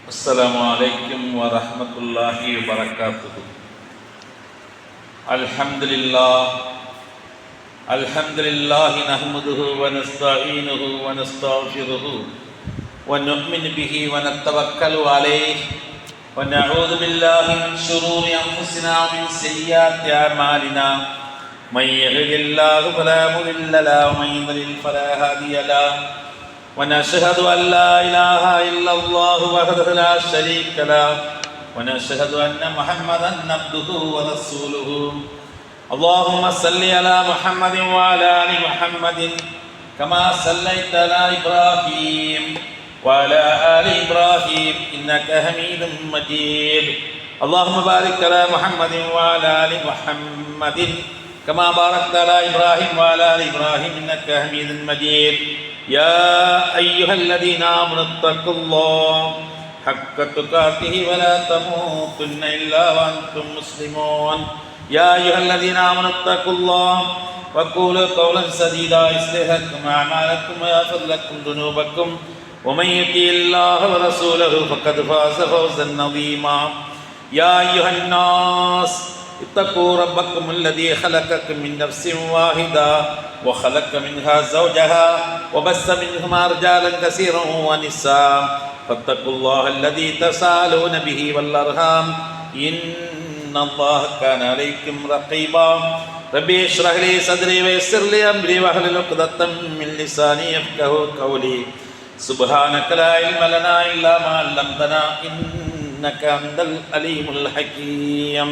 السلام عليكم ورحمة الله وبركاته. الحمد لله نحمده ونستعينه ونستغفره ونؤمن به ونتوكل عليه ونعوذ بالله من شرور أنفسنا ومن سيئات أعمالنا. من يهد الله فلا مضل له ومن يضلل فلا هادي له. ونشهد أن لا إله إلا الله وحده لا شريك له ونشهد أن محمدا عبده ورسوله. اللهم صل على محمد وعلى آل محمد كما صليت على إبراهيم وعلى آل إبراهيم إنك حميد مجيد. اللهم بارك على محمد وعلى آل محمد كما باركت على إبراهيم وعلى آل إبراهيم إنك حميد مجيد. يا أيها الذين آمنوا اتقوا الله حق تقاته ولا تموتن إلا وأنتم مسلمون. يا أيها الذين آمنوا اتقوا الله وقولوا قولا سديدا يصلح لكم أعمالكم ويغفر لكم ذنوبكم ومن يطع الله ورسوله فقد فاز فوزا عظيما. يا أيها الناس اتقوا ربكم الذي خلقكم من نفس واحدة وخلق منها زوجها وبث منهما رجالا كثيرا ونساء فاتقوا الله الذي تساءلون به والأرحام إن الله كان عليكم رقيبا. ربي اشرح لي صدري ويسر لي أمري واحلل عقدة من لساني يفقهوا قولي. سبحانك لا علم لنا إلا ما علمتنا إنك أنت العليم الحكيم.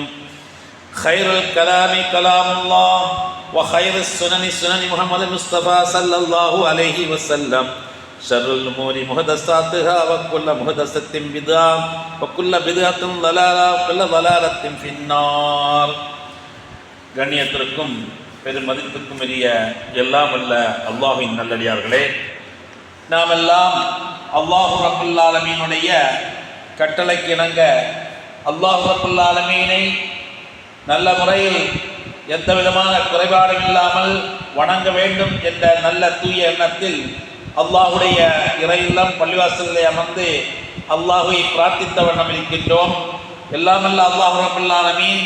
خير الكلام كلام الله وخير السنن سنن محمد المصطفى صلى الله عليه وسلم. شر الأمور محدثاتها وكل محدثة بدعة وكل بدعة ضلالة وكل ضلالة في النار. கண்ணியத்திற்கும் பெரும் மதிப்பிற்கும் உரிய எல்லாம் வல்ல அல்லாஹ்வின் நல்லடியார்களே, நாம் எல்லாம் அல்லாஹ் ரப்புல் ஆலமீனுடைய கட்டளைக்கு இணங்க அல்லாஹ் ரப்புல் ஆலமீனை நல்ல முறையில் எந்த விதமான குறைபாடும் இல்லாமல் வணங்க வேண்டும் என்ற நல்ல தூய எண்ணத்தில் அல்லாஹுடைய இறை இல்லம் பள்ளிவாசலிலே அமர்ந்து அல்லாஹுவை பிரார்த்தித்த வண்ணம் இருக்கின்றோம். எல்லாமல்ல அல்லாஹ் ரப்பல் ஆலமீன்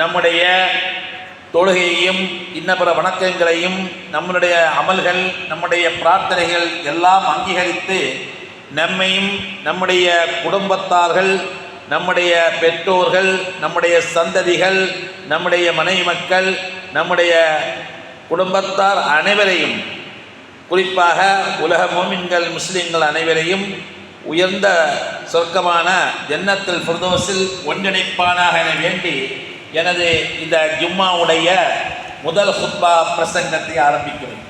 நம்முடைய தொழுகையையும் இன்ன பிற வணக்கங்களையும் நம்முடைய அமல்கள் நம்முடைய பிரார்த்தனைகள் எல்லாம் அங்கீகரித்து நம்மையும் நம்முடைய குடும்பத்தார்கள் நம்முடைய பெற்றோர்கள் நம்முடைய சந்ததிகள் நம்முடைய மனைவி மக்கள் நம்முடைய குடும்பத்தார் அனைவரையும், குறிப்பாக உலக மோமின்கள் முஸ்லிம்கள் அனைவரையும் உயர்ந்த சொர்க்கமான ஜன்னத்துல் ஃபிர்தௌஸில் ஒன்றிணைப்பானாக என வேண்டி எனது இந்த ஜும்மாவுடைய முதல் ஹுத்பா பிரசங்கத்தை ஆரம்பிக்கிறேன்.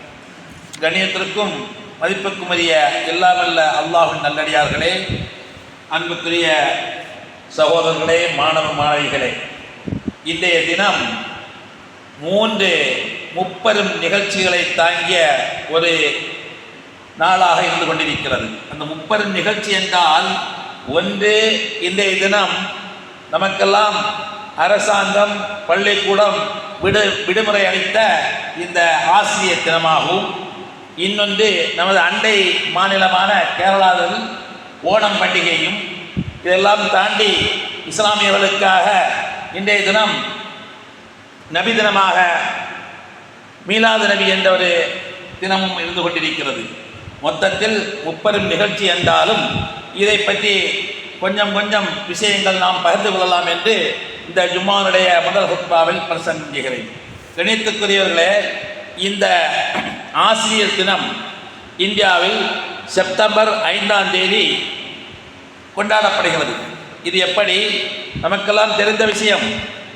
கண்ணியத்திற்கும் மதிப்புக்கும் உரிய எல்லாமல்ல அல்லாஹ்வின் நல்லடியார்களே, அன்புக்குரிய சகோதரர்களே, மாணவ மாணவிகளே, இன்றைய தினம் 3 முப்பெரும் நிகழ்ச்சிகளை தாங்கிய ஒரு நாளாக இருந்து கொண்டிருக்கிறது. அந்த முப்பெரும் நிகழ்ச்சி என்றால், ஒன்று, இன்றைய தினம் நமக்கெல்லாம் அரசாங்கம் பள்ளிக்கூடம் விடுமுறை அளித்த இந்த ஆசிரியர் தினமாகவும், இன்னொன்று நமது அண்டை மாநிலமான கேரளாவில் ஓணம் பண்டிகையும், இதெல்லாம் தாண்டி இஸ்லாமியர்களுக்காக இன்றைய தினம் நபி தினமாக மீலாது நபி என்ற ஒரு தினமும் இருந்து கொண்டிருக்கிறது. மொத்தத்தில் முப்பெரும் நிகழ்ச்சி என்றாலும் இதை பற்றி கொஞ்சம் கொஞ்சம் விஷயங்கள் நாம் பகிர்ந்து கொள்ளலாம் என்று இந்த ஜும்மாவுடைய முதல் ஹுத்பாவில் பிரசங்கிக்கிறேன். கணித்துக்குரியவர்களே, இந்த ஆசிரியர் தினம் இந்தியாவில் செப்டம்பர் 5ஆம் தேதி கொண்டாடப்படுகிறது. இது எப்படி? நமக்கெல்லாம் தெரிந்த விஷயம்.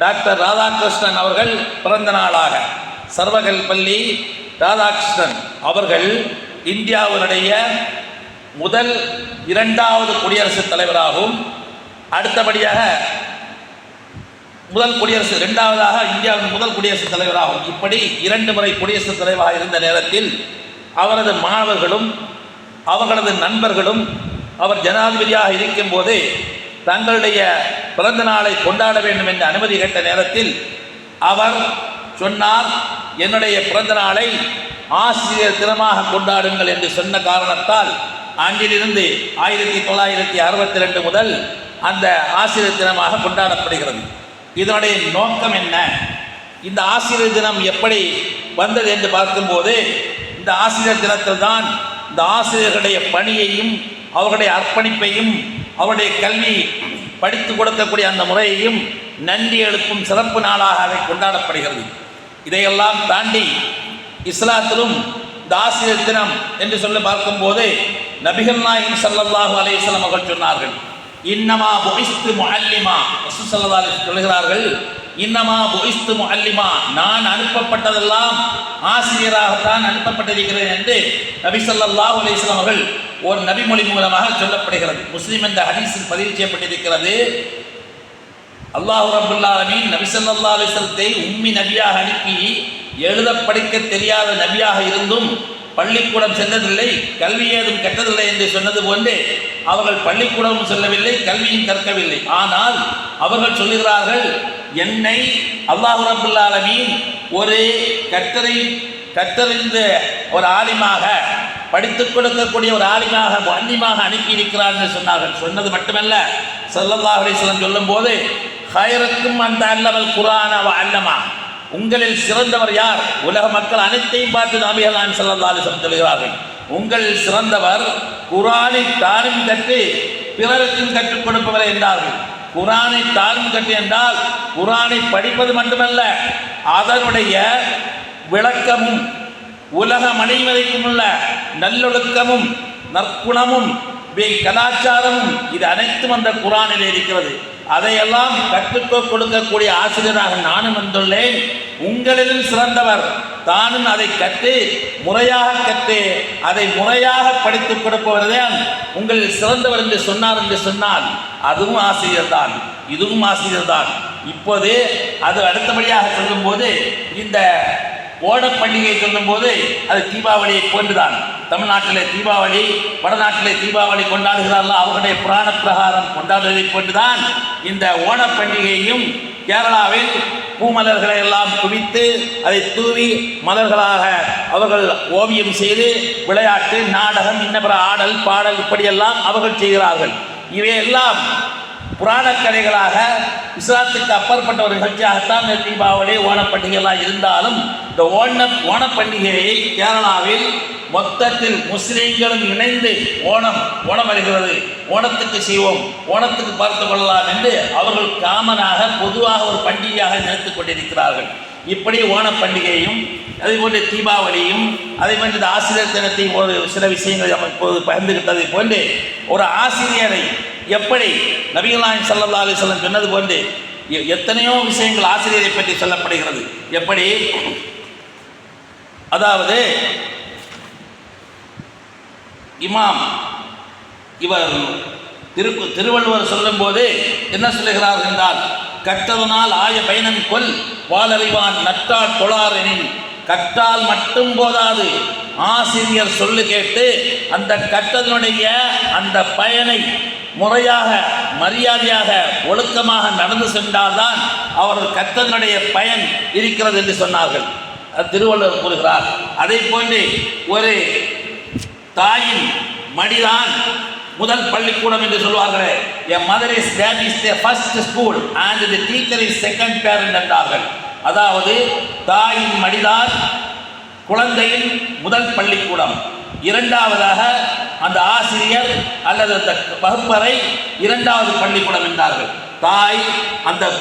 டாக்டர் ராதாகிருஷ்ணன் அவர்கள் பிறந்த நாளாக சர்வகல்பள்ளி ராதாகிருஷ்ணன் அவர்கள் இந்தியாவினுடைய முதல் 2வது குடியரசுத் தலைவராகவும், அடுத்தபடியாக முதல் குடியரசு 2வதாக இந்தியாவின் முதல் குடியரசுத் தலைவராகும். இப்படி 2 முறை குடியரசுத் தலைவராக இருந்த நேரத்தில் அவரது மாணவர்களும் அவர்களது நண்பர்களும் அவர் ஜனாதிபதியாக இருக்கும்போது தங்களுடைய பிறந்த நாளை கொண்டாட வேண்டும் என்ற அனுமதி கேட்ட நேரத்தில் அவர் சொன்னார், என்னுடைய பிறந்த நாளை ஆசிரியர் தினமாக கொண்டாடுங்கள் என்று சொன்ன காரணத்தால் ஆண்டிலிருந்து 1962 முதல் அந்த ஆசிரியர் தினமாக கொண்டாடப்படுகிறது. இதனுடைய நோக்கம் என்ன? இந்த ஆசிரியர் தினம் எப்படி வந்தது என்று பார்க்கும்போது, இந்த ஆசிரியர் தினத்தில் தான் இந்த ஆசிரியர்களுடைய பணியையும் அவர்களுடைய அர்ப்பணிப்பையும் அவருடைய கல்வி படித்து கொடுக்கக்கூடிய அந்த முறையையும் நன்றி எழுப்பும் சிறப்பு நாளாக அதை கொண்டாடப்படுகிறது. இதையெல்லாம் தாண்டி இஸ்லாத்திலும் இந்த ஆசிரியர் தினம் என்று சொல்லி பார்க்கும்போது நபிகள் நாயகம் ஸல்லல்லாஹு அலைஹி வஸல்லம் அவர்கள் சொன்னார்கள், இன்னமா புஇஸ்து முஅல்லிமா. ரசூல் ஸல்லல்லாஹு அலைஹி வஸல்லம் சொல்கிறார்கள், இன்னமா புஇஸ்து முஅல்லிமா, நான் அனுப்பப்பட்டதெல்லாம் ஆசிரியராகத்தான் அனுப்பப்பட்டிருக்கிறேன் என்று நபி ஸல்லல்லாஹு அலைஹி வஸல்லம் அவர்கள் ஒரு நபிமொழி மூலமாக சொல்லப்படுகிறது. முஸ்லிம் என்ற ஹதீஸில் பதிவு செய்யப்பட்டிருக்கிறது. அல்லாஹ் ரப்பல் ஆலமீன் நபி ஸல்லல்லாஹு அலைஹி வஸல்லத்தை உம்மி நபியாக அனுப்பி எழுத படிக்க தெரியாத நபியாக இருந்தும் பள்ளிக்கூடம் சென்றதில்லை, கல்வி ஏதும் கற்றதில்லை என்று சொன்னது போன்று அவர்கள் பள்ளிக்கூடமும் செல்லவில்லை, கல்வியும் கற்கவில்லை. ஆனால் அவர்கள் சொல்லுகிறார்கள், என்னை அல்லாஹ் ரப்பல் ஆலமீன் ஒரு கற்றறிந்த ஒரு ஆலிமாக, படித்துக் கொடுக்கக்கூடிய ஒரு ஆலிமாக முஅல்லிமாக அனுப்பி இருக்கிறார் என்று சொன்னார்கள். சொன்னது மட்டுமல்ல, ஸல்லல்லாஹு அலைஹி வஸல்லம் சொல்லும் போது, ஹைரக்கும் அந்த அல்லமல் குர்ஆன வ அல்லமா, உங்களில் சிறந்தவர் யார்? உலக மக்கள் அனைத்தையும் பார்த்து நபிகள் நாயகம் ஸல்லல்லாஹு அலைஹி வஸல்லம் சொல்கிறார்கள், உங்களில் சிறந்தவர் குர்ஆனை தானும் கற்று பிறருக்கும் கற்றுக் கொடுப்பவர் என்றார்கள். குர்ஆனை தானும் கற்று என்றால் குர்ஆனை படிப்பது மட்டுமல்ல, அதனுடைய விளக்கமும் உலகம் அனைவருக்கும் உள்ள நல்லொழுக்கமும் நற்குணமும் கலாச்சாரமும் இது அனைத்தும் அந்த குர்ஆனில் இருக்கிறது. அதையெல்லாம் கற்றுக் கொடுக்கக்கூடிய ஆசிரியராக நானும் வந்துள்ளேன். உங்களிலும் சிறந்தவர் தானும் அதை கற்று முறையாக கற்று அதை முறையாக படித்துக் கொடுப்பவர்தான் உங்களில் சிறந்தவர் என்று சொன்னார் என்று சொன்னால் அதுவும் ஆசிரியர் தான், இதுவும் ஆசிரியர் தான். இப்போது அது அடுத்தபடியாக சொல்லும்போது, இந்த ஓணப் பண்டிகை சொல்லும்போது அது தீபாவளியை போன்றுதான். தமிழ்நாட்டிலே தீபாவளி, வடநாட்டிலே தீபாவளி கொண்டாடுகிறார்கள், அவர்களுடைய புராண பிரகாரம் கொண்டாடுவதை போன்றுதான் இந்த ஓணப் பண்டிகையும் கேரளாவில் பூமலர்களை எல்லாம் குவித்து அதை தூவி மலர்களாக அவர்கள் ஓவியம் செய்து விளையாட்டு, நாடகம், இன்னபிற ஆடல் பாடல் இப்படியெல்லாம் அவர்கள் செய்கிறார்கள். இவையெல்லாம் புராணக் கதைகளாக இஸ்லாத்துக்கு அப்பாற்பட்ட ஒரு நிகழ்ச்சியாகத்தான் இந்த தீபாவளி ஓணப்பண்டிகைலாம் இருந்தாலும், இந்த ஓணப் பண்டிகையை கேரளாவில் மொத்தத்தில் முஸ்லீம்களும் இணைந்து ஓணம் வருகிறது, ஓணத்துக்கு செய்வோம், ஓணத்துக்கு பார்த்து கொள்ளலாம் என்று அவர்கள் காமனாக பொதுவாக ஒரு பண்டிகையாக நினைத்துக் கொண்டிருக்கிறார்கள். இப்படி ஓணப் பண்டிகையும் அதே போன்று தீபாவளியும் அதே போன்று இந்த ஆசிரியர் தினத்தை ஒரு சில விஷயங்களை நம்ம இப்போது பகிர்ந்துகிட்டதை போன்று ஒரு ஆசிரியரை எப்படி நபிகள் நாயகம் ஸல்லல்லாஹு அலைஹி வஸல்லம் சொன்னது போன்று எத்தனையோ விஷயங்கள் ஆசிரியரை பற்றி சொல்லப்படுகிறது. எப்படி, அதாவது இமாம் இவர் திருவள்ளுவர் சொல்லும் போது என்ன சொல்லுகிறார் என்றால், கற்றதனால் ஆய பயனம் கொல் வாளறிவான் நட்டால் தொழாரெனின், கற்றால் மட்டும் போதாது ஆசிரியர் சொல்லு கேட்டு அந்த கற்றதனுடைய அந்த பயனை முறையாக மரியாதையாக ஒழுக்கமாக நடந்து சென்றால்தான் அவர்கள் கற்றதனுடைய பயன் இருக்கிறது என்று சொன்னார்கள். திருவள்ளுவர் கூறுகிறார். அதை போன்று ஒரு தாயின் மடிதான் முதல் பள்ளிக்கூடம் என்று சொல்வார்களே, a mother is that is the first school and the teacher is second parent என்றார்கள். அதாவது தாயின் மடிதான் குழந்தையின் முதல் பள்ளிக்கூடம், இரண்டாவதாக அந்த ஆசிரியர் அல்லது அந்த வகுப்பறை இரண்டாவது பள்ளிக்கூடம் என்றார்கள். தாய் அந்த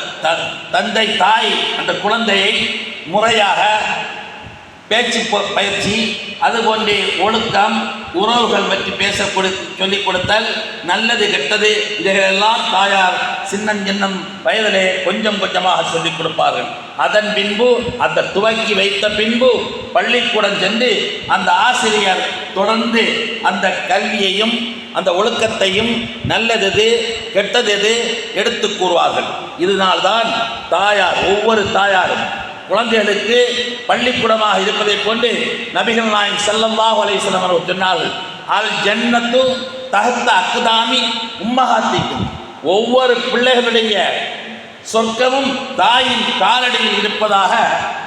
தந்தை தாய் அந்த குழந்தையை முறையாக பேச்சு பயிற்சி, அதுபோன்று ஒழுக்கம், உறவுகள் பற்றி சொல்லிக் கொடுத்தல், நல்லது கெட்டது இதைகளெல்லாம் தாயார் சின்னம் வயதிலே கொஞ்சம் கொஞ்சமாக சொல்லிக் கொடுப்பார்கள். அதன் பின்பு அந்த துவக்கி வைத்த பின்பு பள்ளிக்கூடம் சென்று அந்த ஆசிரியர் தொடர்ந்து அந்த கல்வியையும் அந்த ஒழுக்கத்தையும் நல்லது கெட்டது எடுத்து கூறுவார்கள். இதனால்தான் தாயார் ஒவ்வொரு தாயாரும் குழந்தைகளுக்கு பள்ளிக்கூடமாக இருப்பதை போன்று நபிகள் நாயகம் ஸல்லல்லாஹு அலைஹி வஸல்லம் அவர்கள் சொன்னார்கள், அல் ஜன்னத்து தஹ்த அக்தாமி உம்மஹாத்திக்கும், ஒவ்வொரு பிள்ளைகளுடைய சொர்க்கமும் தாயின் காலடியில் இருப்பதாக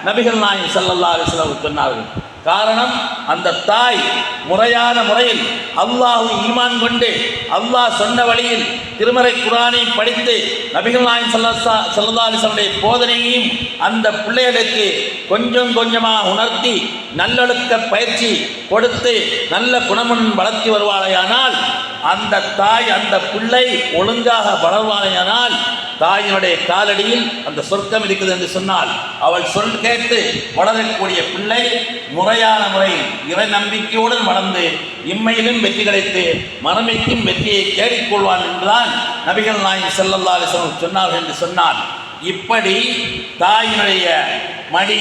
நபிகள் நாயகம் ஸல்லல்லாஹு அலைஹி வஸல்லம் சொன்னார்கள். காரணம், அந்த தாய் முறையான முறையில் அல்லாஹ் ஈமான் கொண்டு அல்லாஹ் சொன்ன வழியில் திருமறை குர்ஆனை படித்து நபிகள் நாயகம் ஸல்லல்லாஹு அலைஹி வஸல்லம் போதனையையும் அந்த பிள்ளைகளுக்கு கொஞ்சம் கொஞ்சமாக உணர்த்தி நல்லொழுக்க பயிற்சி கொடுத்து நல்ல குணமுடன் வளர்த்தி வருவாளையானால், அந்த தாய் அந்த பிள்ளை ஒழுங்காக வளர்வாளையானால் தாயினுடைய காலடியில் அந்த சொர்க்கம் இருக்குது என்று சொன்னால், அவள் சொல் கேட்டு வளரக்கூடிய பிள்ளை முறையான முறையில் இறை நம்பிக்கையுடன் வளர்ந்து இம்மையிலும் வெற்றி கிடைத்து மறுமைக்கும் வெற்றியை தேடிக்கொள்வான் என்றுதான் நபிகள் நாயகம் ஸல்லல்லாஹு அலைஹி வஸல்லம் சொன்னார்கள் என்று சொன்னார். இப்படி தாயினுடைய மடி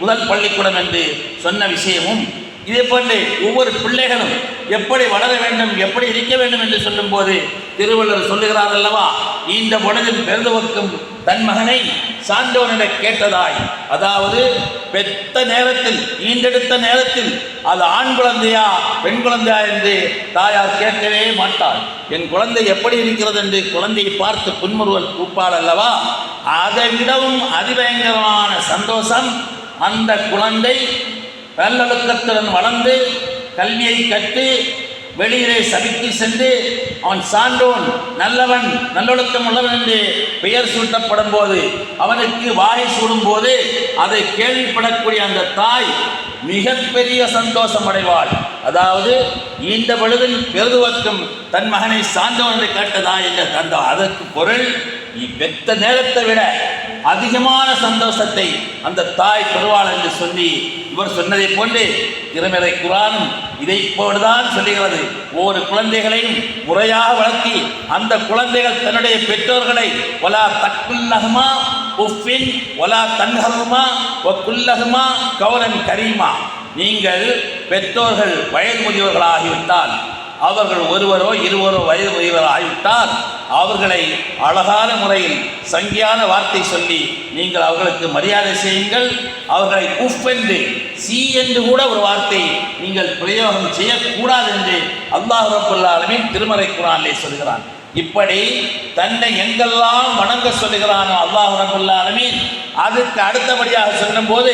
முதல் பள்ளிக்கூடம் என்று சொன்ன விஷயமும், இதே போன்று ஒவ்வொரு பிள்ளைகளும் எப்படி வளர வேண்டும், எப்படி இருக்க வேண்டும் என்று சொல்லும் போது திருவள்ளுவர் சொல்லுகிறார் அல்லவா, இந்த பொழுதில் பிறந்தவர்க்கும் தன் மகனை சான்றோனிட கேட்டதாய். அதாவது பெற்ற நேரத்தில், ஈண்டெடுத்த நேரத்தில் அது ஆண் குழந்தையா பெண் குழந்தையா என்று தாயார் கேட்கவே மாட்டாள். என் குழந்தை எப்படி இருக்கிறது என்று குழந்தையை பார்த்து புன்முறுவல் கூப்பாள் அல்லவா, அதை விடவும் அதிபயங்கரமான சந்தோஷம் அந்த குழந்தை நல்லொழுக்கத்துடன் வளர்ந்து கல்வியை கற்று வெளியிலே சபித்து சென்று அவன் சான்றோன், நல்லவன், நல்லொழுக்கம் உள்ளவன் என்று பெயர் சூட்டப்படும் போது, அவனுக்கு வாய் சூடும் போது அதை கேள்விப்படக்கூடிய அந்த தாய் மிகப்பெரிய சந்தோஷம் அடைவாள். அதாவது இந்த பொழுதில் பெருதுவக்கும் தன் மகனை சான்றோன் என்று கேட்டதா என்ற அதற்கு பொருள், பெற்ற நேரத்தை விட அதிகமான சந்தோஷத்தை அந்த தாய் பெறுவாள் என்று சொல்லி இவர் சொன்னதை போன்று திருமறை குர்ஆனும் இதை போடுதான் சொல்லுகிறது. ஒவ்வொரு குழந்தைகளையும் முறையாக வளர்த்தி அந்த குழந்தைகள் தன்னுடைய பெற்றோர்களை வலா தக்குல்லஹுமா உஃபின் வலா தன்ஹருமா வக்குல்லஹுமா கௌலன் கரீமா, நீங்கள் பெற்றோர்கள் வயது முதியவர்களாகிவிட்டால், அவர்கள் ஒருவரோ இருவரோ வயது முதியவர் ஆகிவிட்டால் அவர்களை அழகான முறையில் சங்கியான வார்த்தை சொல்லி நீங்கள் அவர்களுக்கு மரியாதை செய்யுங்கள். அவர்களை உஃப் என்று, சி என்று கூட ஒரு வார்த்தை நீங்கள் பிரயோகம் செய்யக்கூடாது என்று அல்லாஹ் ரப்பல் ஆலமீன் திருமறை குர்ஆனிலே சொல்கிறான். இப்படி தன்னை எங்கெல்லாம் வணங்க சொல்லுகிறானோ அல்லாஹ் ரப்பல் ஆலமீன், அதுக்கு அடுத்தபடியாக சொல்லும் போது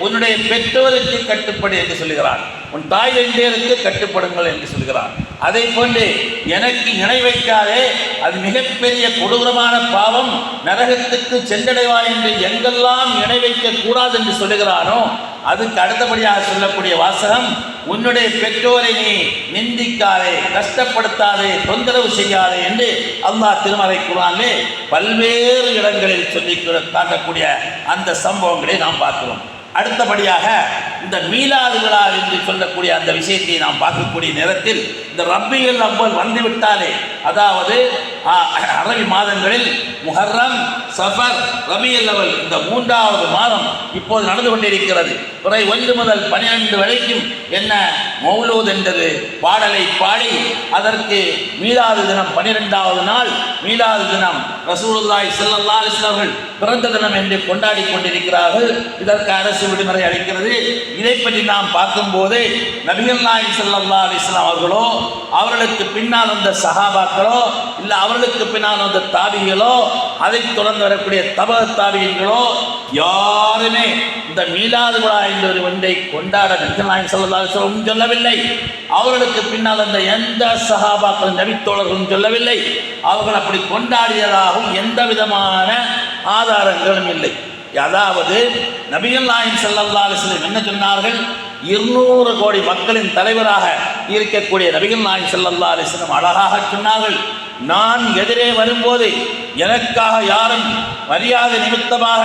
உன்னுடைய பெற்றோருக்கு கட்டுப்படு என்று சொல்லுகிறான், உன் தாய் தந்தையருக்கு கட்டுப்படுங்கள் என்று சொல்கிறான். அதை போன்று எனக்கு இணை வைக்காதே, அது மிகப்பெரிய கொடூரமான பாவம், நரகத்துக்கு சென்றடைவாய் என்று எங்கெல்லாம் இணை வைக்க கூடாது என்று சொல்லுகிறானோ அதுக்கு அடுத்தபடியாக சொல்லக்கூடிய வாசகம், உன்னுடைய பெற்றோரை நீ நிந்திக்காதே, கஷ்டப்படுத்தாதே, தொந்தரவு செய்யாதே என்று அல்லாஹ் திருமறை குர்ஆனிலே பல்வேறு இடங்களில் சொல்லி காட்டக்கூடிய அந்த சம்பவங்களை நாம் பார்க்கிறோம். அடுத்தபடியாக இந்த மீலாது விழா என்று சொல்லக்கூடிய அந்த விஷயத்தை நாம் பார்க்கக்கூடிய நேரத்தில், இந்த ரபியுல் அவ்வல் வந்துவிட்டாலே, அதாவது அரபி மாதங்களில் முஹர்ரம், சஃபர், ரபியுல் அவ்வல் இந்த 3வது மாதம் இப்போது நடந்து கொண்டிருக்கிறது. பிறை 1 முதல் 12 வரைக்கும் என்ன மௌலூத் என்றது பாடலை பாடி அதற்கு மீலாது தினம் 12வது நாள் மீலாது தினம் ரசூலுல்லாஹி ஸல்லல்லாஹு அலைஹி வஸல்லம் பிறந்த தினம் என்று கொண்டாடி கொண்டிருக்கிறார்கள். இதற்கு அரசு விடுமுறை அளிக்கிறது. இதை பற்றி நாம் பார்க்கும்போது நபிகள் நாயகம் ஸல்லல்லாஹு அலைஹி வஸல்லம் அவர்களோ, அவர்களுக்கு பின்னால் வந்த சஹாபாக்களோ, இல்லை அவர்களுக்கு பின்னால் வந்த தாபிகளோ, அதை தொடர்ந்து வரக்கூடிய தபஅ தாபிகளோ யாருமே இந்த மீலாது விழா என்ற ஒரு ஒன்றை கொண்டாட நபிகள் நாயகம் ஸல்லல்லாஹு அலைஹி வஸல்லம் சொல்லவில்லை. அவர்களுக்கு பின்னால் வந்த எந்த சஹாபாக்களும் நபித்தோழர்களும் சொல்லவில்லை. அவர்கள் அப்படி கொண்டாடியதாகவும் எந்த விதமான ஆதாரங்களும் இல்லை. அதாவது நபிகள் நாயகம் ஸல்லல்லாஹு அலைஹி வஸல்லம் என்ன சொன்னார்கள், 200 கோடி மக்களின் தலைவராக இருக்கக்கூடிய நபிகள் நாயகம் ஸல்லல்லாஹு அலைஹி வஸல்லம் அழகாக சொன்னார்கள், நான் எதிரே வரும்போது எனக்காக யாரும் மரியாதை நிமித்தமாக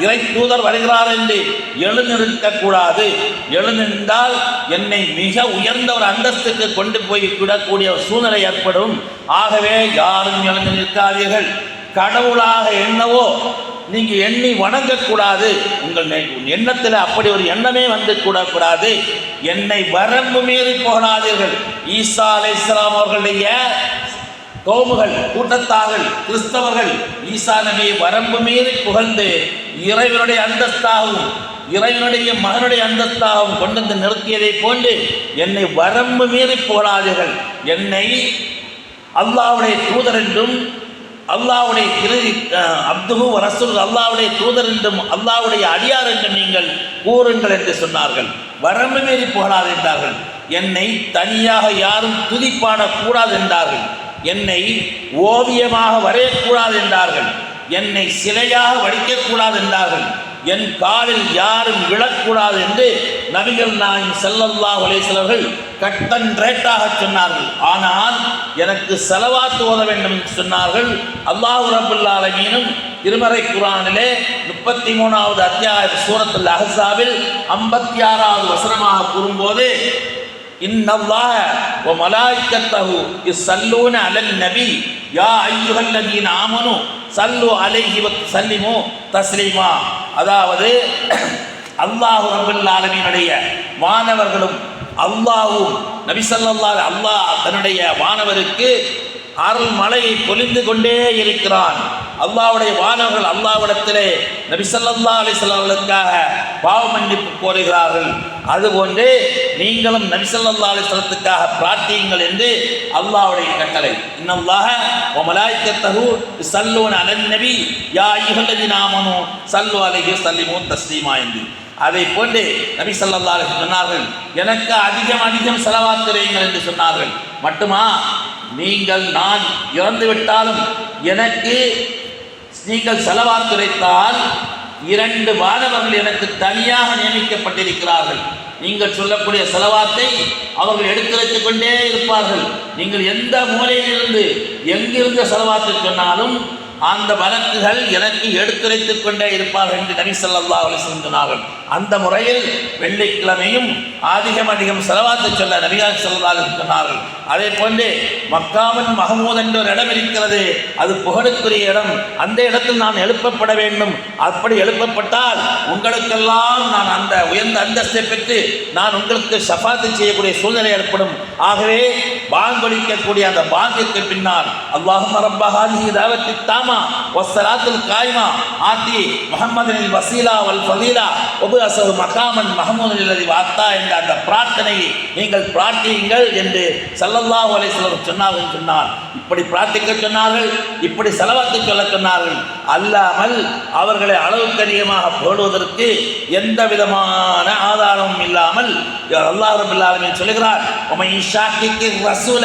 இறை தூதர் வருகிறார் என்று எழுந்திருக்கக்கூடாது. எழுந்திருந்தால் என்னை மிக உயர்ந்த ஒரு அந்தஸ்துக்கு கொண்டு போய் விடக்கூடிய ஒரு சூழ்நிலை ஏற்படும். ஆகவே யாரும் எழுந்து நிற்காதீர்கள். கடவுளாக என்னவோ நீங்கள் எண்ணி வணங்கக்கூடாது. உங்கள் எண்ணத்தில் அப்படி ஒரு எண்ணமே வந்து கூடக்கூடாது. என்னை வரம்பு மீறி போகாதீர்கள். ஈசா அலைஹிஸ்ஸலாம் அவர்களுடைய கோமுகள், கூட்டத்தார்கள், கிறிஸ்தவர்கள் ஈசா நபியை வரம்பு மீறி புகழ்ந்து இறைவனுடைய அந்தஸ்தாகவும் இறைவனுடைய மகனுடைய அந்தஸ்தாகவும் கொண்டு வந்து நிறுத்தியதை போன்று என்னை வரம்பு மீறி புகழாதீர்கள். என்னை அல்லாஹ்வுடைய தூதர் என்றும் அல்லாஹ்வுடைய அப்துஹு ரசூல், அல்லாஹ்வுடைய தூதர் என்றும் அல்லாஹ்வுடைய அடியார் என்றும் நீங்கள் கூறுங்கள் என்று சொன்னார்கள். வரம்பு மீறி புகழாது என்றார்கள். என்னை தனியாக யாரும் துதிப்பாடக்கூடாது என்றார்கள். என்னை ஓவியமாக வரையக்கூடாது என்றார்கள். என்னை சிலையாக வடிக்கக்கூடாது என்றார்கள். என் காலில் யாரும் விழக்கூடாது என்று நபிகள் நாயகம் ஸல்லல்லாஹு அலைஹி வஸல்லம் கட்டன் ரேட்டாக சொன்னார்கள். ஆனால் எனக்கு ஸலவாத் ஓத வேண்டும் என்று சொன்னார்கள். அல்லாஹ் ரப்பல் ஆலமீனும் திருமறை குர்ஆனிலே 33வது அத்தியாயம் சூரத்துல் அஹ்ஸாபில் 56வது வசனமாக கூறும்போது இன்னல்லாஹ வ மலாயிகத்தஹு யுஸல்லூன அலன் நபி யா அய்யுஹல்லதீன ஆமனு ஸல்லு அலைஹி வ ஸல்லிமு தஸ்லீமா. அதாவது அல்லாஹ் ரப்பல் ஆலமீனுடைய வானவர்களும் அல்லாஹ்வும் நபி ஸல்லல்லாஹு அல்லாஹ் தன்னுடைய வானவருக்கு அருள் மலையை பொழிந்து கொண்டே இருக்கிறான். அல்லாஹ்வுடைய வானவர்கள் அல்லாஹ்விடத்திலே நபி ஸல்லல்லாஹு அலைஹி வஸல்லம் பாவ மன்னிப்பு கோருகிறார்கள். அதுபோன்று நீங்களும் நபி ஸல்லல்லாஹு அலைஹி வஸல்லத்துக்காக பிரார்த்தியுங்கள் என்று அல்லாஹ்வுடைய கட்டளை. இன்னல்லாஹ வ மலாயிகத்தஹு யுஸல்லூன அலன் நபி யா அய்யுஹல்லதீன ஆமனு ஸல்லு அலைஹி வ ஸல்லிமு தஸ்லீமா என்று. அதை போன்று நபி ஸல்லல்லாஹு அலைஹி வஸல்லம் சொன்னார்கள், எனக்கு அதிகம் ஸலவாத் செய்யுங்கள் என்று சொன்னார்கள். மட்டுமா, நீங்கள் நான் இறந்து விட்டாலும் எனக்கு நீங்கள் ஸலவாத் உரைத்தால் 2 வானவர்கள் எனக்கு தனியாக நியமிக்கப்பட்டிருக்கிறார்கள். நீங்கள் சொல்லக்கூடிய ஸலவாத்தை அவர்கள் எடுத்துரைத்துக் கொண்டே இருப்பார்கள். நீங்கள் எந்த மூலையிலிருந்து எங்கிருந்து ஸலவாத்தை சொன்னாலும் அந்த வழக்குகள் எனக்கு எடுத்துரைத்துக் கொண்டே இருப்பார்கள் என்று நபி ஸல்லல்லாஹு அலைஹி வஸல்லம் சொன்னார்கள். அந்த முறையில் வெள்ளிக்கிழமையும் அதிகம் ஸலவாத்தை சொல்ல நபிகள் ஸல்லல்லாஹு அலைஹி வஸல்லம் சொன்னார்கள். அதே போன்று மக்காமன் மஹமூத் என்ற ஒரு இடம் இருக்கிறது, அது புகழுக்குரிய இடம். அந்த இடத்தில் நான் எழுப்பப்பட வேண்டும். அப்படி எழுப்பப்பட்டால் உங்களுக்கெல்லாம் நான் அந்த உயர்ந்த அந்தஸ்தை பெற்று நான் உங்களுக்கு ஷஃபாத்து செய்யக்கூடிய சூழ்நிலை ஏற்படும். ஆகவே பாங்கொலிக்கக்கூடிய அந்த பாங்கிற்கு பின்னால் அல்லாஹும்ம ரப்ப ஹாதிஹி தாவத்தி தாமா வஸ்ஸலாத்துல் காயிமா ஆதி முஹம்மதினில் வஸீலா வல் ஃபதீலா வபஅஸஹு மகாமன் மஹமூதன் அல்லதி வஅத்தா என்ற அந்த பிரார்த்தனையை நீங்கள் பிரார்த்தியுங்கள் என்று ஸல்லல்லாஹு அலைஹி வஸல்லம் சொன்னார்கள். இப்படி பிரார்த்திக்க சொன்னார்கள், இப்படி ஸலவாத்து சொல்ல சொன்னார்கள். அல்லாமல் அவர்களை அளவுக்கு அதிகமாக புகழுவதற்கு எந்த விதமான ஆதாரமும் இல்லாமல் அல்லாஹ் ரப்பல் ஆலமீன் சொல்கிறார், வமன் யுஷாக்கிக்கிர் ரசூல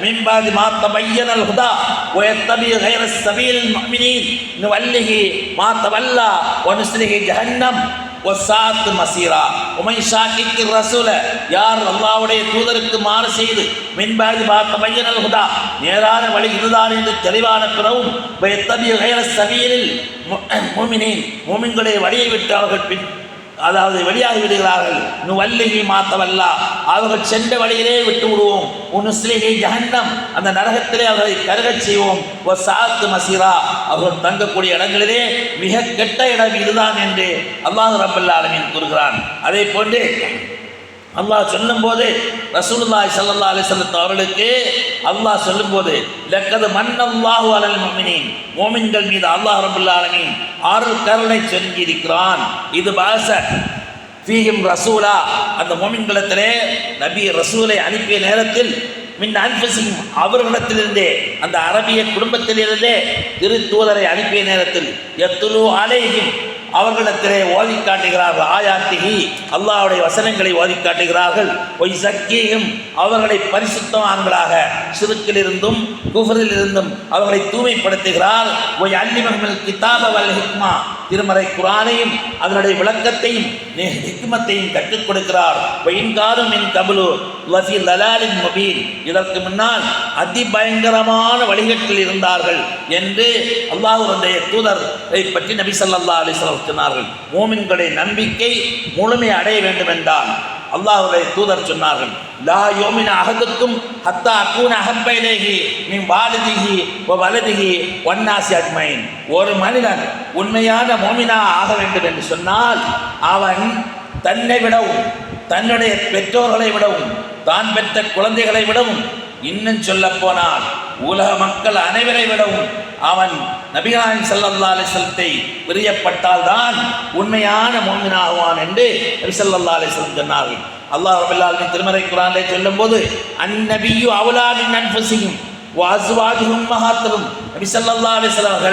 மின் பாதி மா தபய்யனல் ஹுதா வ யத்தபி கைர ஸபீலில் முஃமினீன் நுவல்லிஹி மா தவல்லா வ நுஸ்லிஹி ஜஹன்னம் வஸாத் மஸீரா. உமை ஷாக்கிக்கு ரசூல, யார் அல்லாஹ்வுடைய தூதருக்கு மாறு செய்து மின்பாதி மா தபய்யனல் ஹுதா நேரான வழி இதுதான் என்று தெளிவான பிறகும் வ யத்தபி கைர ஸபீலில் முஃமினீன் முஃமின்களுடைய வழியை விட்டு அவர்கள் அதாவது வெளியாகி விடுகிறார்கள். நுவல்லிஹி மா தவல்லா, அவர்கள் சென்ற வழியிலே விட்டு விடுவோம். உனுஸ்லிஹி ஜஹன்னம், அந்த நரகத்திலே அவர்களை கருகச் செய்வோம். வஸாத் மஸீரா, அவர்கள் தங்கக்கூடிய இடங்களிலே மிக கெட்ட இடம் இதுதான் என்று அல்லாஹ் ரப்பல் ஆலமீன் கூறுகிறான். அதே போன்று அல்லாஹ் சொல்லும்போது ரசூலுல்லாஹி ஸல்லல்லாஹு அலைஹி வஸல்லம் அவர்களுக்கு அல்லாஹ் சொல்லும்போது லக்கது மன்னல்லாஹு அலல் முஃமினீன், முஃமின்கள் மீது அல்லாஹ் ரப்பல் ஆலமீன் அருள் கருணை செலுத்தி இருக்கிறான். இது பாஸ ஃபீஹிம் ரசூலா, அந்த முஃமின்களிடத்திலே நபி ரசூலை அனுப்பிய நேரத்தில் மின் அன்ஃபுஸிஹிம், அவர்களிடத்திலிருந்தே அந்த அரபிய குடும்பத்திலிருந்தே திரு தூதரை அனுப்பிய நேரத்தில் யத்லு அலைஹிம், அவர்களிடத்திலே ஓதி காட்டுகிறார்கள். ஆயாத்திஹி, அல்லாஹ்வுடைய வசனங்களை ஓதி காட்டுகிறார்கள். ஒய் சக்கீஹிம், அவர்களை பரிசுத்தவான்களாக ஷிர்க்கிலிருந்தும் குஃப்ரிலிருந்தும் அவர்களை தூய்மைப்படுத்துகிறார். ஒய் அல்லிமஹுல் கிதாப வல் ஹிக்மா, திருமறை குர்ஆனையும் அதனுடைய விளக்கத்தையும் ஹிக்மத்தையும் கற்றுக் கொடுக்கிறார். வயின்காரும் மின் கபுலு லஃபி லலாலின் முபீன், இதற்கு முன்னால் அதிபயங்கரமான வழிகட்டில் இருந்தார்கள் என்று அல்லாஹ்வுடைய தூதரை பற்றி நபி ஸல்லல்லாஹு அலைஹி வஸல்லம் சொன்னார்கள். மூமின்களுடைய நம்பிக்கை முழுமை அடைய வேண்டும் என்றால் அல்லாஹ்வுடைய தூதர் சொன்னார்கள், லா யுமினு அஹதுக்கும் ஹத்தா அகூன அஹப்ப இலைஹி மின் வாலிதிஹி வ வலதிஹி வன்னாஸி அஜ்மைன். ஒரு மனிதன் உண்மையான மூமினா ஆக வேண்டும் என்று சொன்னால் அவன் தன்னை விடவும் தன்னுடைய பெற்றோர்களை விடவும் தான் பெற்ற குழந்தைகளை விடவும் இன்னும் சொல்ல போனால் உலக மக்கள் அனைவரை விடவும் அவன் நபிகள் ஸல்லல்லாஹு அலைஹி வஸல்லத்தை பிரியப்பட்டால் தான் உண்மையான மூமினாகுவான் என்று நபி ஸல்லல்லாஹு அலைஹி வஸல்லம் சொன்னார்கள். அல்லாஹ் ரப்பல் ஆலமீன் திருமறை குர்ஆனிலே சொல்லும்போது அந்நபியு அவ்லா மின் அன்ஃபுஸிஹிம் வ அஸ்வாஜுஹும் உம்மஹாத்துஹும், நபி ஸல்லல்லாஹு அலைஹி வஸல்லம்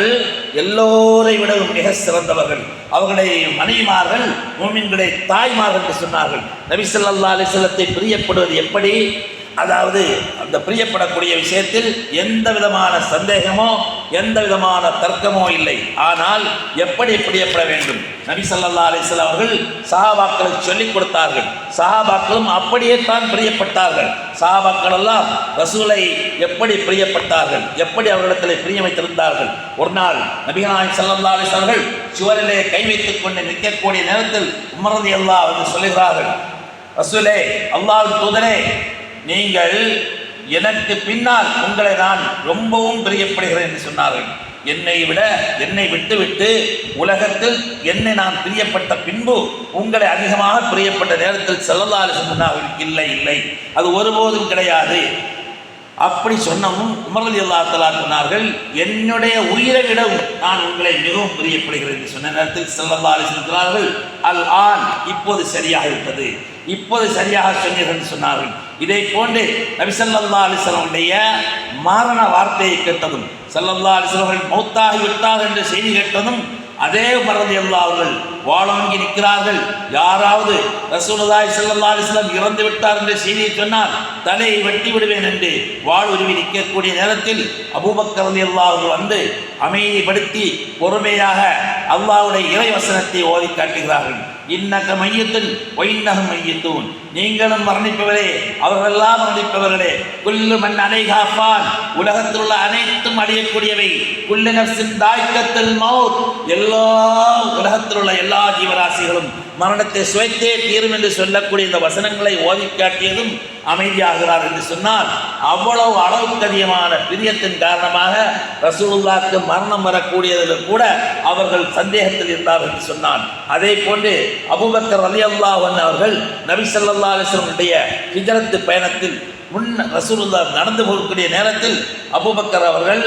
எல்லோரை விடவும் மிக சிறந்தவர்கள். அவர்களை மனைவிமார்கள் மூமின்களை தாய்மார்கள் என்று சொன்னார்கள். நபி ஸல்லல்லாஹு அலைஹி வஸல்லத்தை பிரியப்படுவது எப்படி? அதாவது அந்த பிரியப்படக்கூடிய விஷயத்தில் எந்த விதமான சந்தேகமோ எந்த விதமான தர்க்கமோ இல்லை. ஆனால் எப்படி பிரியப்பட வேண்டும்? நபி ஸல்லல்லாஹு அலைஹி வஸல்லம் அவர்கள் சஹாபாக்களுக்கு சொல்லிக் கொடுத்தார்கள். சஹாபாக்களும் அப்படியே தான் பிரியப்பட்டார்கள். சஹாபாக்கள் எல்லாம் ரசூலை எப்படி பிரியப்பட்டார்கள், எப்படி அவர்களிடத்தில் பிரியம் வைத்திருந்தார்கள். ஒரு நாள் நபிகள் ஸல்லல்லாஹு அலைஹி வஸல்லம் அவர்கள் சுவரிலே கை வைத்துக் கொண்டு நிற்கக்கூடிய நேரத்தில் உமர் ரலியல்லாஹு அன்ஹு சொல்லுகிறார்கள், ரசூலே, அல்லாஹ்வின் தூதரே, நீங்கள் எனக்கு பின்னால் உங்களை நான் ரொம்பவும் பிரியப்படுகிறேன் என்று சொன்னார்கள். என்னை விட்டு உலகத்தில் என்னை நான் பிரியப்பட்ட பின்பு உங்களை அதிகமாக பிரியப்பட்ட நேரத்தில் ஸல்லல்லாஹு அலைஹி வஸல்லம் சொன்னார்கள், இல்லை, அது ஒருபோதும் கிடையாது. அப்படி சொன்னவும் உமர் ரலியல்லாஹு தஆலா சொன்னார்கள், என்னுடைய உயிரை விடவும் நான் உங்களை மிகவும் பிரியப்படுகிறேன் என்று சொன்ன நேரத்தில் ஸல்லல்லாஹு அலைஹி வஸல்லம் சொன்னார்கள், அல் ஆன், இப்போது சரியாக விட்டது, இப்போது சரியாக சொன்னீர்கள் என்று சொன்னார்கள். இதை போன்று நபி ஸல்லல்லாஹு அலைஹி வஸல்லம் மரண வார்த்தையை கேட்டதும், ஸல்லல்லாஹு அலைஹி வஸல்லம் மௌத்தாகி விட்டார் என்ற செய்தி கேட்டதும் அதே உமர் ரலியல்லாஹு அவர்கள் வாழோங்கி நிற்கிறார்கள். யாராவது ரசூலுல்லாஹி ஸல்லல்லாஹு அலைஹி வஸல்லம் இறந்து விட்டார் என்ற செய்தியை சொன்னால் தலையை வெட்டி விடுவேன் என்று வாழ் உருவி நிற்கக்கூடிய நேரத்தில் அபூபக்கர் ரலியல்லாஹு அவர்கள் வந்து அமைதிப்படுத்தி பொறுமையாக அல்லாஹ்வுடைய இறை வசனத்தை ஓதி காட்டுகிறார்கள். இன்னக மையத்துன் ஒயின்னகும் மையத்தூன், நீங்களும் மரணிப்பவரே, அவர்களெல்லாம் மரணிப்பவர்களே. குல்லு மன் அலைஹா ஃபான், உலகத்தில் உள்ள அனைத்தும் அழியக்கூடியவை. குல்லு நஃப்ஸின் தாய்க்கத்துல் மௌத், எல்லா உலகத்தில் உள்ள எல்லா ஜீவராசிகளும் மரணத்தை சுவைத்தே தீரும் என்று சொல்லக்கூடிய இந்த வசனங்களை ஓதி காட்டியதும் அமைதியாகிறார் என்று சொன்னால், அவ்வளவு அளவுக்கு அதிகமான பிரியத்தின் காரணமாக ரசூலுல்லாஹ்வுக்கு மரணம் வரக்கூடியதில் கூட அவர்கள் சந்தேகத்தில் இருந்தார்கள் என்று சொன்னான். அதே போன்று அபூபக்கர் ரலியல்லாஹு அன்ஹு அவர்கள் நபி ஸல்லல்லாஹு அலைஹி வஸல்லம் ஹிஜ்ரத் பயணத்தில் ரசூலுல்லாஹ் நடந்து போகக்கூடிய நேரத்தில் அபூபக்கர் அவர்கள்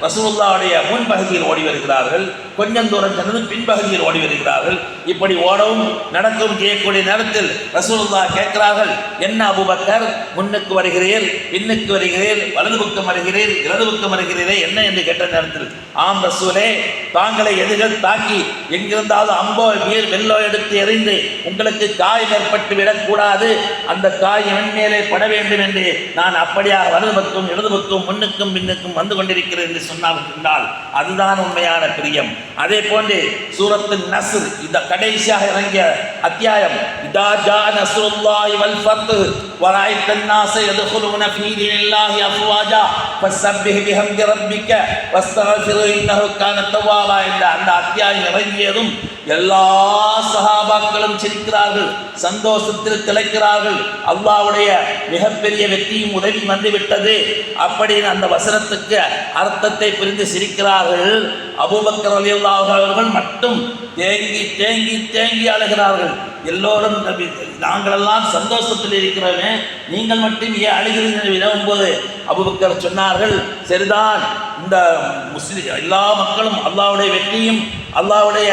ரசூலுல்லாஹுடைய முன்பகுதியில் ஓடி வருகிறார்கள், கொஞ்சம் தூரம் சென்று பின்பகுதியில் ஓடி வருகிறார்கள். இப்படி ஓடவும் நடக்கவும் செய்யக்கூடிய நேரத்தில் ரசூலுல்லாஹ் கேட்கிறார்கள், என்ன அபூபக்கர், முன்னுக்கு வருகிறீர், பின்னுக்கு வருகிறீர், வலது பக்கம் வருகிறீர், இடது பக்கம் வருகிறீரே, என்ன என்று கேட்ட நேரத்தில், ஆம் ரசூலே, தாங்களை எதிர்கள் தாக்கி எங்கிருந்தாவது அம்போ வெள்ளோ எடுத்து எறிந்து உங்களுக்கு காயம் ஏற்பட்டு விடக்கூடாது, அந்த காயம் என் மேலே பட வேண்டும் என்று நான் அப்படியாக வலது பக்கம் இடது பக்கம் முன்னுக்கும் பின்னுக்கும் வந்து கொண்டிருக்கிறேன் என்று சொன்னால் அதுதான் உண்மையான பிரியம். அதே போன்று சூரத்து நஸ்ர், இந்த கடைசியாக இறங்கிய அத்தியாயம், இதா ஜா நஸ்ருல்லாஹி வல் ஃபத்ஹ் வராய்த الناس يدخلون في دين الله افواجا فسبح بحمد ربك واستغفر انه كان توابا என்ற அந்த அத்தியாயம் இறங்கியதும் எல்லா சஹாபாக்களும் சிரிக்கிறார்கள், சந்தோஷத்தில் திளைக்கிறார்கள். அல்லாஹ்வுடைய மிகப்பெரிய வெற்றியும் உதவி வந்துவிட்டது அப்படின்னு அந்த வசனத்துக்கு அர்த்தத்தை புரிந்து சிரிக்கிறார்கள். அபூபக்கர் ரலியல்லாஹு அவர்கள் மட்டும் தேங்கி தேங்கி தேங்கி அழுகிறார்கள். எல்லோரும் நாங்களெல்லாம் சந்தோஷத்தில் இருக்கிறோமே, நீங்கள் மட்டும் ஏன் அழுகிறீர்கள் வினவும் போது அபூபக்கர் சொன்னார்கள், சரிதான், இந்த முஸ்லிம் எல்லா மக்களும் அல்லாஹ்வுடைய வெற்றியும் அல்லாஹ்வுடைய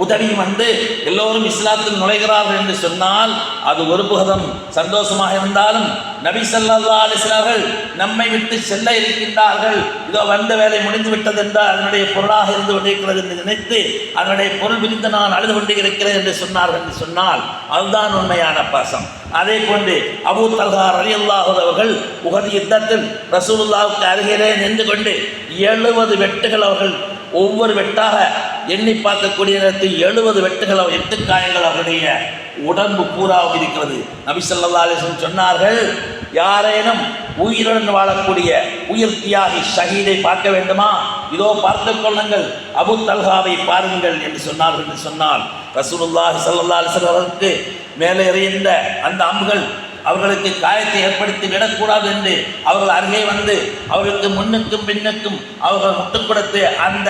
உதவியும் வந்து எல்லோரும் இஸ்லாத்தில் நுழைகிறார்கள் என்று சொன்னால் அது ஒரு புகதம் சந்தோஷமாக இருந்தாலும், நபி ஸல்லல்லாஹு அலைஹி வஸல்லம் நம்மை விட்டு செல்ல இருக்கின்றார்கள், இதோ வந்த வேலை முடிந்து விட்டது என்றால் அதனுடைய பொருளாக இருந்து கொண்டிருக்கிறது என்று நினைத்து அதனுடைய பொருள் பிரிந்து நான் அழுது கொண்டு இருக்கிறேன் என்று சொன்னார்கள் என்று சொன்னால் அதுதான் உண்மையான பாசம். அதே போன்று அபூ தல்ஹா ரலியல்லாஹு அவர்கள் உஹது யுத்தத்தில் ரசூலுல்லாஹ்வுக்கு அருகிலே நின்று கொண்டு 70 வெட்டுகள் அவர்கள் ஒவ்வொரு வெட்டாக எண்ணி பார்க்கக்கூடிய நேரத்தில் 70 வெட்டுகள் 8 காயங்கள் அவருடைய உடம்பு பூராவும் இருக்கிறது. நபி ஸல்லல்லாஹு அலைஹி வஸல்லம் சொன்னார்கள், யாரேனும் உயிருடன் வாழக்கூடிய உயிர் தியாகி ஷஹீதை பார்க்க வேண்டுமா, இதோ பார்த்துக் கொள்ளுங்கள், அபூ தல்ஹாவை பாருங்கள் என்று சொன்னார்கள். என்று சொன்னால் ரசூலுல்லாஹி ஸல்லல்லாஹு அலைஹி வஸல்லம் அவர்களுக்கு மேலே எறிந்த அந்த அம்புகள் அவர்களுக்கு காயத்தை ஏற்படுத்தி விடக்கூடாது என்று அவர்கள் அருகே வந்து அவர்களுக்கு முன்னுக்கும் பின்னுக்கும் அவர்கள் முட்டுக் கொடுத்து அந்த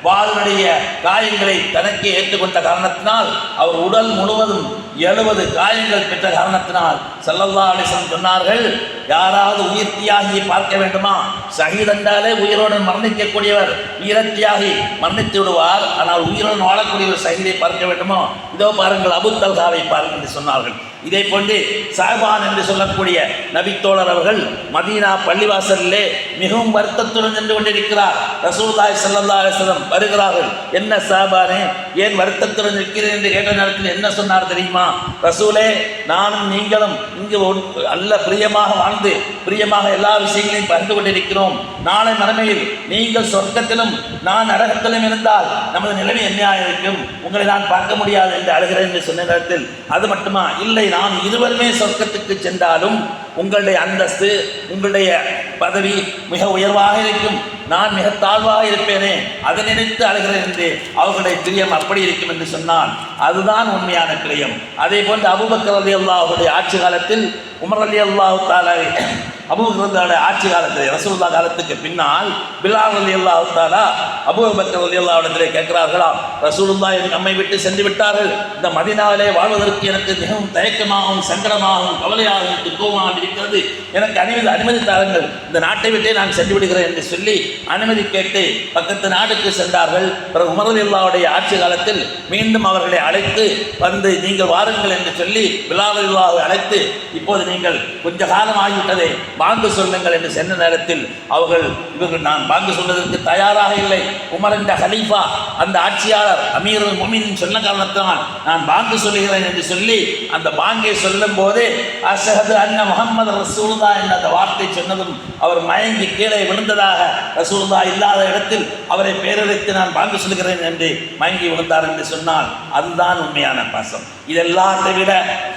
வாளுடைய காயங்களை தனக்கே ஏற்றுக்கொண்ட காரணத்தினால் அவர் உடல் முழுவதும் 70 காயங்கள் பெற்ற காரணத்தினால் ஸல்லல்லாஹு அலைஹி வஸல்லம் சொன்னார்கள், யாராவது உயிர் தியாகியை பார்க்க வேண்டுமா, ஷஹீத் என்றாலே உயிரோடு மரணிக்கக்கூடியவர், வீரத்தியாகி மரணித்து விடுவார், ஆனால் உயிரோடு வாழக்கூடிய ஒரு ஷஹீதை பார்க்க வேண்டுமா, இதோ பாருங்கள் அபூ தல்ஹாவை பாருங்கள் என்று சொன்னார்கள். இதே போன்று சாபான் என்று சொல்லக்கூடிய நபித்தோழர் அவர்கள் மதீனா பள்ளிவாசலிலே மிகவும் வருத்தத்துடன் சென்று கொண்டிருக்கிறார். ரசூலுல்லாஹி ஸல்லல்லாஹு அலைஹி வஸல்லம் வருகிறார்கள். என்ன சாபானே, ஏன் வருத்தத்துடன் இருக்கிறேன் என்று கேட்ட நேரத்தில் என்ன சொன்னார் தெரியுமா? ரசூலே, நானும் நீங்களும் இங்கு நல்ல பிரியமாக வாழ்ந்து பிரியமாக எல்லா விஷயங்களையும் பகிர்ந்து கொண்டிருக்கிறோம். நாளை மறுமையில் நீங்கள் சொர்க்கத்திலும் நான் நரகத்திலும் இருந்தால் நமது நிலைமை என்ன இருக்கும்? உங்களை நான் பார்க்க முடியாது என்று அழுகிறேன் என்று சொன்ன நேரத்தில், அது மட்டுமா, இல்லை, நான் இருவருமே சொர்க்கத்துக்கு சென்றாலும் உங்களுடைய அந்தஸ்து, உங்களுடைய பதவி மிக உயர்வாக இருக்கும், நான் மிக தாழ்வாக இருப்பேனே, அதை நினைத்து அழுகிறேன் என்று அவர்களுடைய பிரியம் அப்படி இருக்கும் என்று சொன்னால் அதுதான் உண்மையான பிரியம். அதே போன்று அபூபக்கர் ரலியல்லாஹுடைய ஆட்சி காலத்தில், உமர் ரலியல்லாஹு தஆலா அபூபக்கர் ஆட்சி காலத்தில், ரசூலுல்லாஹ் காலத்துக்கு பின்னால் பிலால் ரலியல்லாஹு தஆலா அபூபக்கர் ரலியல்லாஹு கேட்கிறார்களா, ரசூலுல்லாஹ் நம்மை விட்டு சென்று விட்டார்கள், இந்த மதீனாவிலே வாழ்வதற்கு எனக்கு மிகவும் தயக்கமாகவும் சங்கடமாகவும் கவலையாகவும் துக்கமாக இருக்கிறது, எனக்கு அனுமதி தாருங்கள், இந்த நாட்டை விட்டே நான் சென்று விடுகிறேன் என்று சொல்லி அனுமதி கேட்டு பக்கத்து நாட்டுக்கு சென்றார்கள். பிறகு உமர் ரலியல்லாஹுடைய ஆட்சி காலத்தில் மீண்டும் அவர்களை அழைத்து வந்து நீங்கள் வாருங்கள் என்று சொல்லி பிலால் ரலியல்லாஹு அழைத்து, இப்போது நீங்கள் கொஞ்ச காலம் ஆகிவிட்டதே, பாங்கு சொல்லுங்கள் என்று சென்ற நேரத்தில் இவர்கள் நான் பாங்கு சொல்வதற்கு தயாராக இல்லை, உமர் என்ற ஹலீஃபா, அந்த ஆட்சியாளர் அமீருல் முஃமினீன் சொன்ன காரணத்தினால் நான் பாங்கு சொல்லுகிறேன் என்று சொல்லி அந்த பாங்கை சொல்லும் போது அஷ்ஹது அன்ன முஹம்மது ரசூலுல்லாஹ் என்ற அந்த வார்த்தை சொன்னதும் அவர் மயங்கி கீழே விழுந்ததாக, ரசூலுல்லாஹ் இல்லாத இடத்தில் அவரை பேரழைத்து நான் பாங்கு சொல்கிறேன் என்று மயங்கி விழுந்தார் என்று சொன்னால் அதுதான் உண்மையான பாசம். இதெல்லாத்தை விட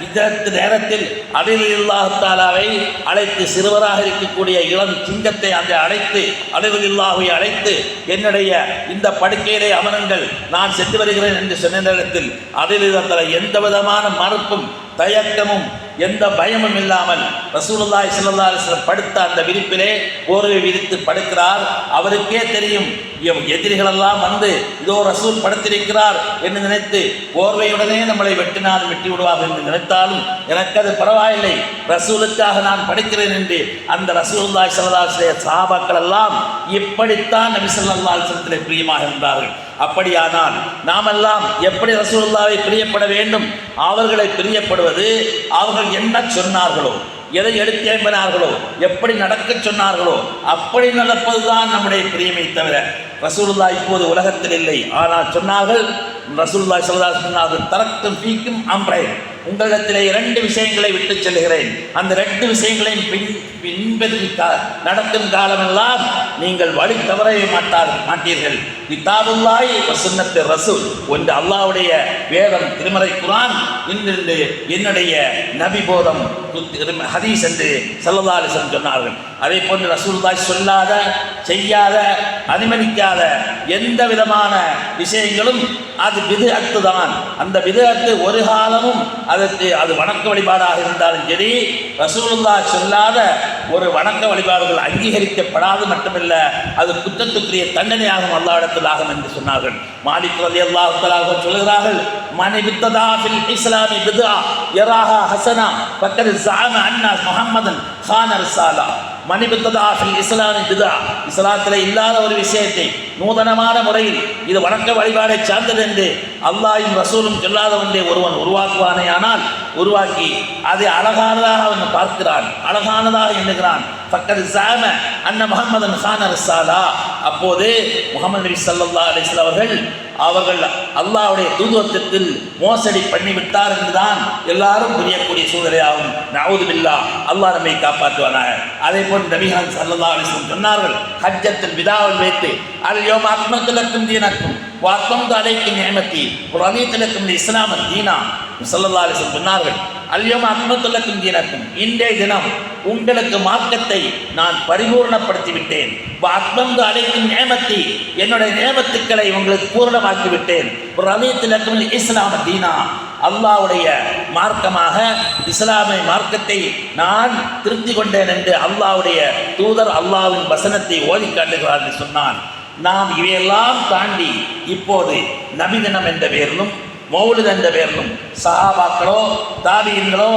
இதற்கு நேரத்தில் அலி ரலியல்லாஹு தஆலாவை அழைத்து, சிறுவராக இருக்கக்கூடிய இளம் சிங்கத்தை அங்கே அழைத்து, அலி ரலியல்லாஹுவை அழைத்து, என்னுடைய இந்த படுக்கையிலே அமருங்கள், நான் சென்று வருகிறேன் என்று சொன்ன நேரத்தில் அலி ரலியல்லாஹு தஆலா எந்த விதமான மறுப்பும் தயக்கமும் எந்த பயமும் இல்லாமல் ரசூலுல்லாஹி ஸல்லல்லாஹு அலைஹி வஸல்லம் படுத்த அந்த விரிப்பிலே போர்வை விரித்து படுக்கிறார். அவருக்கே தெரியும் எதிரிகளெல்லாம் வந்து இதோ ரசூல் படுத்திருக்கிறார் என்று நினைத்து போர்வையுடனே நம்மளை வெட்டினால் வெட்டி விடுவார்கள் என்று நினைத்தாலும் எனக்கு அது பரவாயில்லை, ரசூலுக்காக நான் படுக்கிறேன் என்று அந்த ரசூலுல்லாஹி ஸல்லல்லாஹு அலைஹி வஸல்லம் சஹாபாக்கள் எல்லாம் இப்படித்தான் நபி ஸல்லல்லாஹு அலைஹி வஸல்லத்திலே பிரியமாக இருந்தார்கள். அப்படியானால் நாமெல்லாம் எப்படி ரசூலுல்லாஹ்வை பிரியப்பட வேண்டும்? அவர்களை பிரியப்படுவது, அவர்கள் என்ன சொன்னார்களோ, எதை எடுத்து ஏம்பினார்களோ, எப்படி நடக்க சொன்னார்களோ அப்படி நடப்பதுதான் நம்முடைய பிரியமை தவிர, ரசூலுல்லாஹ் இப்போது உலகத்தில் இல்லை, ஆனால் சொன்னார்கள், ரசூலுல்லாஹி ஸல்லல்லாஹு அலைஹி வஸல்லம் சொன்னார்கள், தரக்தும் ஃபீக்கும் அம்ரைன், உங்களிடத்திலே 2 விஷயங்களை விட்டு செல்கிறேன், அந்த 2 விஷயங்களையும் பின்பற்றி நடக்கும் காலமெல்லாம் நீங்கள் வழி தவறவே மாட்டீர்கள். கிதாபுல்லாஹி வ சுன்னத்து ரசூல், ஒன்று அல்லாஹ்வுடைய வேதம் திருமறை குர்ஆன், இன்னொன்று என்னுடைய நபி போதம் ஹதீஸ் என்று ஸல்லல்லாஹு அலைஹி வஸல்லம் சொன்னார்கள். அதே போன்று ரசூலுல்லாஹ் சொல்லாத, செய்யாத, அனுமதிக்காத எந்த விதமான விஷயங்களும் அது பிதுஅத்து தான். அந்த பிதுஅத்து ஒரு காலமும் அது வணக்க வழிபாடாக இருந்தாலும் சரி, ரசூலுல்லாஹ் சொல்லாத ஒரு வணக்க வழிபாடுகள் அங்கீகரிக்கப்படாது மட்டுமல்ல, அது குற்றத்துக்குரிய தண்டனையாகும், அல்லாஹ்விடத்தில் ஆகும் என்று சொன்னார்கள். மாலிக் ரலியல்லாஹு தஆலா சொல்கிறார்கள், மன் இப்ததா ஃபில் இஸ்லாமி பித்ஆ யராஹா ஹஸனா ஃபக்கத் ஸஅம அன்ன முஹம்மதன் கான ரிசாலா. மனிபத்ததா ஃபில் இஸ்லாமி பித்ஆ, இஸ்லாத்தில் இல்லாத ஒரு விஷயத்தை நூதனமான முறையில் இது வணக்க வழிபாடை சார்ந்தது என்று அல்லாஹ்வும் ரசூலும் சொல்லாத ஒன்றை ஒருவன் உருவாக்குவானே, ஆனால் உருவாக்கி அதை அழகானதாக அவன் பார்க்கிறான், அழகானதாக எண்ணுகிறான், ஃபக்கத் ஸஅம அன்ன முஹம்மதன் கான ரிசாலா. அப்போது முஹம்மது நபி ஸல்லல்லாஹு அலைஹி வஸல்லம் அவர்கள் அல்லாஹ்வுடைய தூதுவத்தில் மோசடி பண்ணிவிட்டார் என்றுதான் எல்லாரும் புரியக்கூடிய சூழ்நிலையாகும். நஊது பில்லாஹ், அல்லாஹ் நம்மை காப்பாற்றுவானாக. அதே போன்று நபிகள் ஸல்லல்லாஹு அலைஹி வஸல்லம் சொன்னார்கள், ஹஜ்ஜத்துல் விதாவில் வைத்து, அல் யௌம அக்மல்து லக்கும் தீனக்கும் வ அத்மம்து அலைக்கும் நிஅமதி வ ரதீது லக்கும் இஸ்லாம தீனா. ஸல்லல்லாஹு அலைஹி வஸல்லம் சொன்னார்கள், அல் யௌம அக்மல்து லக்கும் தீனக்கும், இன்றைய தினம் உங்களுக்கு மார்க்கத்தை நான் பரிபூர்ணப்படுத்தி விட்டேன், வ அத்மம்து அலைக்கும் நிஅமதி, என்னுடைய நியமத்துக்களை உங்களுக்கு பூரணமாக்கி விட்டேன், வ ரதீது லக்கும் இஸ்லாம தீனா, அல்லாஹ்வுடைய மார்க்கமாக இஸ்லாமிய மார்க்கத்தை நான் திருப்தி கொண்டேன் என்று அல்லாஹ்வுடைய தூதர் அல்லாஹ்வின் வசனத்தை ஓதி காட்டுகிறார் என்று சொன்னான். நாம் இவையெல்லாம் தாண்டி இப்போது நபி தினம் என்ற பெயரிலும் மௌலித் என்ற பெயரிலும் சஹாபாக்களோ தாபீன்களோ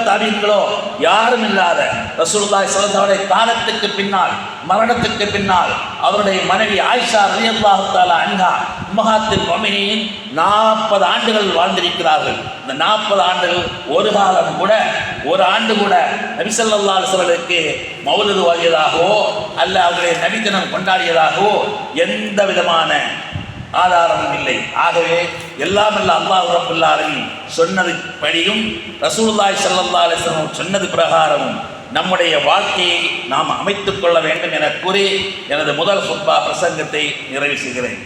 தாபீன்களோ யாரும் இல்லாத ரசூலுல்லாஹி ஸல்லல்லாஹு அலைஹி காலத்துக்கு பின்னால், மரணத்துக்கு பின்னால் அவருடைய மனைவி ஆயிஷா ரலியல்லாஹு தஆலா அன்ஹா உம்மஹாத்துல் முஃமினீன் 40 ஆண்டுகள் வாழ்ந்திருக்கிறார்கள். இந்த 40 ஆண்டுகள் ஒரு காலம் கூட, ஒரு ஆண்டு கூட நபி ஸல்லல்லாஹு அலைஹி வஸல்லமுக்கு மௌலிது ஓதியதாகவோ அல்ல அவருடைய நபிதினம் கொண்டாடியதாகவோ எந்த விதமான ஆதாரமும் இல்லை. ஆகவே எல்லாம் அல்லாஹ் ரப்பல் ஆலமீன் சொன்னதுபடியும் ரசூலுல்லாஹி ஸல்லல்லாஹு அலைஹி வஸல்லம் சொன்னது பிரகாரமும் நம்முடைய வாழ்க்கையை நாம் அமைத்துக் கொள்ள வேண்டும் என கூறி எனது முதல் ஹுத்பா பிரசங்கத்தை நிறைவு செய்கிறேன்.